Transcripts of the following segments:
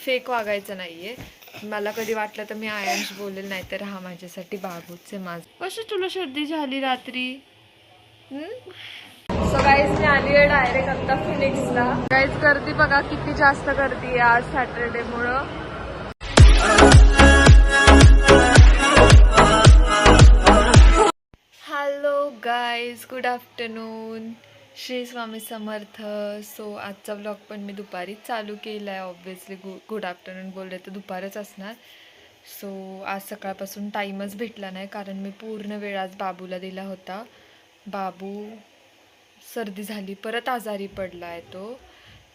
Fake वागायचं नाहीये. मला कधी वाटलं तर मी आयांश बोलेल, नाही तर हा माझ्यासाठी बाबूच आहे माझं. कशी तुला सर्दी झाली रात्री? सो गाईज मी आली आहे डायरेक्ट आता फिनिक्सला. गाईज गर्दी बघा किती जास्त गर्दी आहे आज सॅटरडे मुळे. Hello guys, good afternoon, Shri Swami Samarth. So आजचा व्लॉग पण मी दुपारीच चालू केला आहे. ऑब्व्हियसली गुड आफ्टरनून बोलले तर दुपारच असणार. सो आज सकाळपासून टाईमच भेटला नाही कारण मी पूर्ण वेळ आज बाबूला दिला होता. बाबू सर्दी झाली, परत आजारी पडला आहे तो.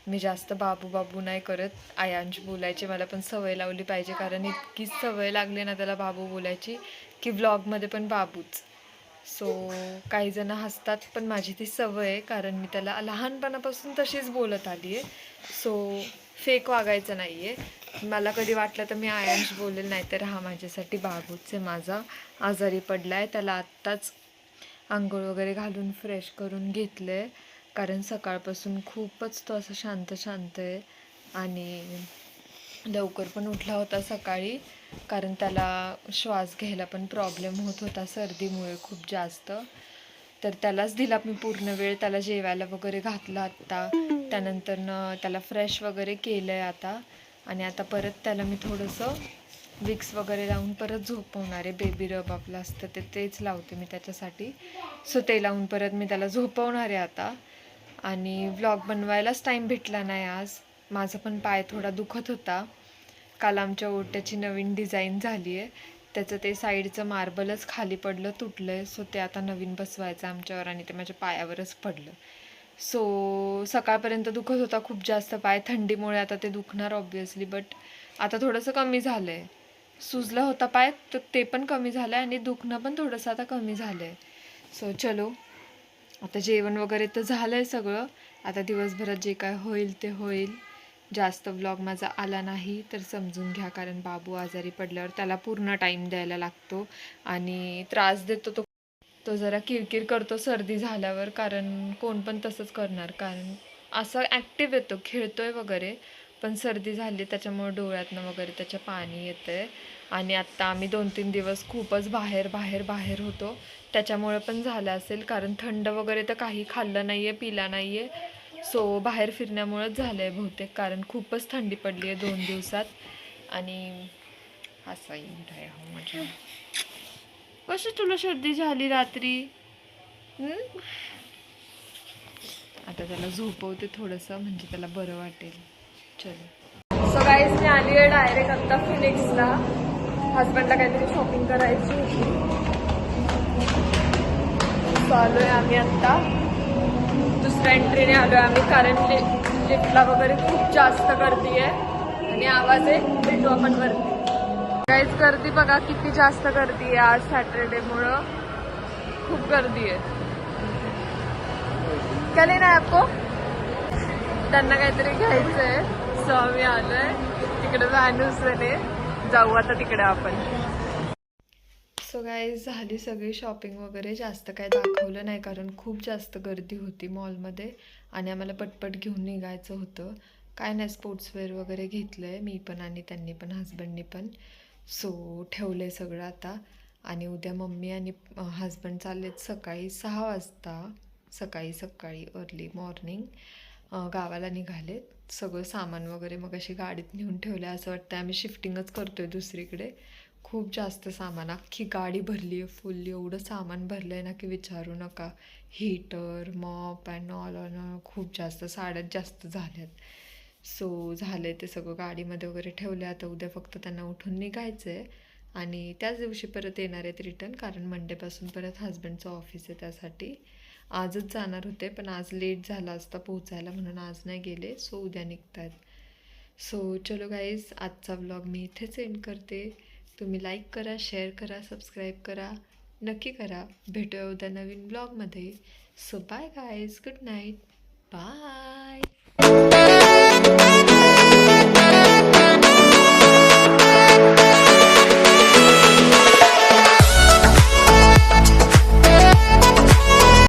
मी जास्त बाबू बाबू नाही करत, आयांश बोलायचे. मला पण सवय लावली पाहिजे कारण इतकी सवय लागली ना त्याला बाबू बोलायची की व्लॉगमध्ये पण बाबूच. सो काही जण हसतात पण माझी ती सवय आहे कारण मी त्याला लहानपणापासून तशीच बोलत आली आहे. सो फेक वागायचं नाही आहे. मला कधी वाटलं तर मी आयांश बोलेल, नाही तर हा माझ्यासाठी बाबूच आहे माझा. आजारी पडला आहे, त्याला आत्ताच आंघोळ वगैरे घालून फ्रेश करून घेतलं आहे कारण सकाळपासून खूपच तो असं शांत शांत आहे. आणि लवकर पण उठला होता सकाळी कारण त्याला श्वास घ्यायला पण प्रॉब्लेम होत होता सर्दीमुळे खूप जास्त. तर त्यालाच दिला मी पूर्ण वेळ. त्याला जेवायला वगैरे घातलं आत्ता. त्यानंतरनं त्याला फ्रेश वगैरे केलं आहे आता. आणि आता परत त्याला मी थोडंसं विक्स वगैरे लावून परत झोपवणार आहे. बेबी रब आपलं असतं तेच लावते मी त्याच्यासाठी. सो ते लावून परत मी त्याला झोपवणार आहे आता. आणि व्लॉग बनवायलाच टाईम भेटला नाही आज. माझा पण पाय थोडा दुखत होता. काल आमच्या ओट्याची नवीन डिझाईन झाली आहे, त्याचं ते साईडचं मार्बलच खाली पडलं, तुटलं आहे. सो ते आता नवीन बसवायचं आमच्यावर आणि ते माझ्या पायावरच पडलं. सो सकाळपर्यंत दुखत होता खूप जास्त पाय. थंडीमुळे आता ते दुखणार ऑब्व्हियसली, बट आता थोडंसं कमी झालं आहे. सुजला होता पाय तर ते पण कमी झालं आहे आणि दुखणं पण थोडंसं आता कमी झालं आहे. सो चलो, आता जेवण वगैरे तर झालं आहे सगळं. आता दिवसभरात जे काय होईल ते होईल. जास्त व्लॉग माझा आला नाही तर समजून घ्या कारण बाबू आजारी पडल्यावर त्याला पूर्ण टाईम द्यायला लागतो आणि त्रास देतो तो जरा किरकिर करतो सर्दी झाल्यावर. कारण कोण पण तसंच करणार, कारण असं ॲक्टिव्ह येतो, खेळतोय वगैरे, पण सर्दी झाली त्याच्यामुळे डोळ्यातनं वगैरे त्याच्या पाणी येतं आहे. आणि आत्ता आम्ही 2-3 दिवस खूपच बाहेर होतो, त्याच्यामुळे पण झालं असेल कारण थंड वगैरे तर काही खाल्लं नाही आहे, पिला नाही आहे. सो बाहेर फिरण्यामुळेच झालं आहे बहुतेक, कारण खूपच थंडी पडली आहे 2 दिवसात. आणि असा इंट आहे हो माझ्या. कशी तुला सर्दी झाली रात्री? आता त्याला झोपवते थोडंसं म्हणजे त्याला बरं वाटेल. चलो. सो गाईज मी आली आहे डायरेक्ट आता फिनिक्सला. हजबंडला काहीतरी शॉपिंग करायची होती. सो आलो आहे आम्ही आत्ता दुसऱ्या एंट्रीने आलो आहे आम्ही कारण लिफ्टला वगैरे खूप जास्त गर्दी आहे आणि आवाज आहे. भेटू आपण वरती. काहीच गर्दी बघा किती जास्त गर्दी आहे आज सॅटरडे मुळे. खूप गर्दी आहे. क्या लेना है आपको? त्यांना काहीतरी घ्यायचं आहे. सो आम्ही आलोय तिकडे व्हॅनुसने जाऊ आता तिकडे आपण. सो गाईज झाली सगळी शॉपिंग वगैरे. जास्त काय दाखवलं नाही कारण खूप जास्त गर्दी होती मॉलमध्ये आणि आम्हाला पटपट घेऊन निघायचं होतं. काय नाही, स्पोर्ट्सवेअर वगैरे घेतलं आहे मी पण आणि त्यांनी पण, हजबंडनी पण. सो ठेवलं आहे सगळं आता. आणि उद्या मम्मी आणि हजबंड चाललेत सकाळी 6 वाजता, सकाळी अर्ली मॉर्निंग गावाला निघालेत. सगळं सामान वगैरे मग अशी गाडीत नेऊन ठेवलं आहे. असं वाटतं आम्ही शिफ्टिंगच करतो आहे दुसरीकडे. खूप जास्त सामान, अख्खी गाडी भरली आहे फुल. एवढं सामान भरलं आहे ना की विचारू नका. हीटर, मॉप अँड ऑल खूप जास्त, साड्यात जास्त झाल्यात. सो झालं आहे ते सगळं गाडीमध्ये वगैरे ठेवलं आहे. आता उद्या फक्त त्यांना उठून निघायचं आहे आणि त्याच दिवशी परत येणार आहेत रिटर्न कारण मंडेपासून परत हजबंडचं ऑफिस आहे. त्यासाठी आजच जाणार होते पण आज लेट झाला असता पोचायला म्हणून आज नाही गेले. सो उद्या निघत आहेत. सो चलो गाईज, आजचा व्लॉग मी इथेच एंड करते. तुम्ही लाईक करा, शेअर करा, सबस्क्राईब करा, नक्की करा. भेटूया उद्या नवीन ब्लॉगमध्ये. So bye guys, good night, bye.